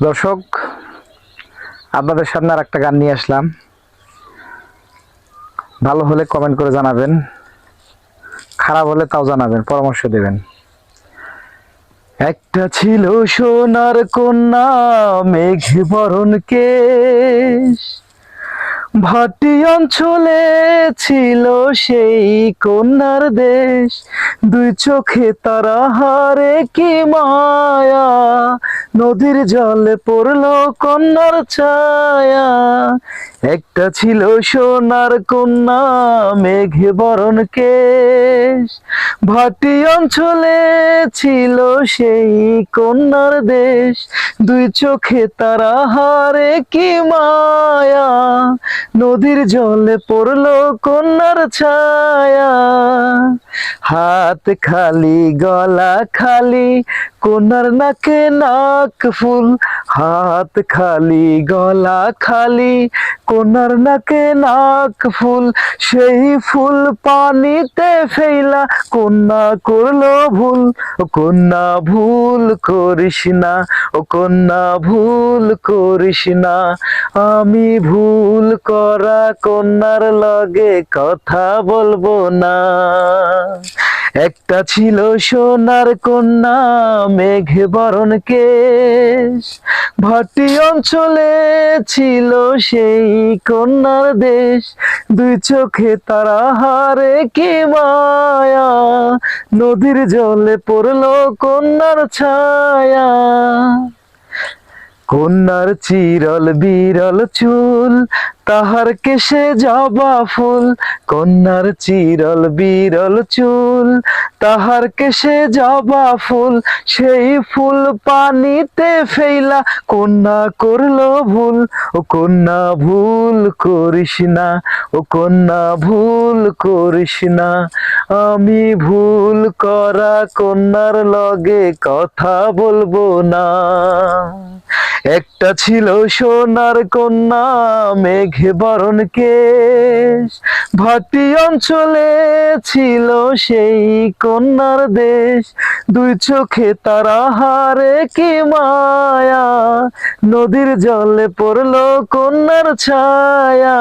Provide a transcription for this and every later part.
দর্শক, আপনাদের সামনে আর একটা গান নিয়ে আসলাম। ভালো হলে কমেন্ট করে জানাবেন, খারাপ হলে তাও জানাবেন, পরামর্শ দেবেন। একটা ছিল সোনার কন্যা, মেঘ বরণ কেশ, ভাটি অঞ্চলে ছিল সেই কন্যার দেশ। দুই চোখে তারা হারে কি মায়া, নদীর জলে পড়লো কন্যার ছায়া। একটা ছিল সোনার কন্যা, মেঘে বরণ কেশ, ভাটি অঞ্চলে ছিল সেই কন্যার দেশ। দুই চোখে তারা হারে কি মায়া, নদীর জলে পড়লো কন্যার ছায়া। হাত খালি গলা খালি, কন্যার নাকে নাক ফুল। হাত খালি গলা খালি, কন্যার নাকে নাক ফুল। সেই ফুল পানিতে ফেলা কন্যা করলো ভুল। ও কন্যা ভুল করিস না, ও কন্যা ভুল করিস না। আমি ভুল করা কন্যার লগে কথা বলবো না। একটা ছিল সোনার কন্যা, মেঘে বরণ কেশ, ভাটি অঞ্চলে ছিল সেই কন্যার দেশ। দুই চোখে তারা হারে কি মায়া, নদীর জলে পড়লো কন্যার ছায়া। কন্যার চিরল বিরল চুল, তাহার কেশে জবা ফুল। কন্যার চিরল বিরল চুল, তাহার কেশে জবা ফুল। সেই ফুল পানিতে ফেলা কন্যা করলো ভুল। ও কন্যা ভুল করিস না, ও কন্যা ভুল করিস না। আমি ভুল করা কন্যার লগে কথা বলবো না। একটা ছিল সোনার কন্যা, মেঘে বরণ কেশ, ভাটি অঞ্চলে ছিল সেই কন্যার দেশ। দুই চোখে তারা হারে কি মায়া, নদীর জলে পড়লো কন্যার ছায়া।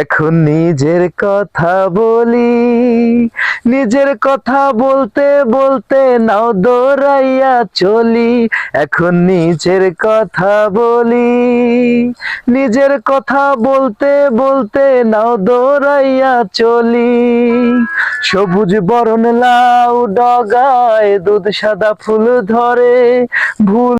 এখন নিজের কথা বলি, নিজের কথা বলতে বলতে নাও দৌড়াইয়া চলি। এখন নিজের কথা বলি, নিজের কথা বলতে বলতে নাও দৌড়াইয়া চলি। সবুজ বরণ লাউ ডগায় দুধ সাদা ফুল ধরে, ভুল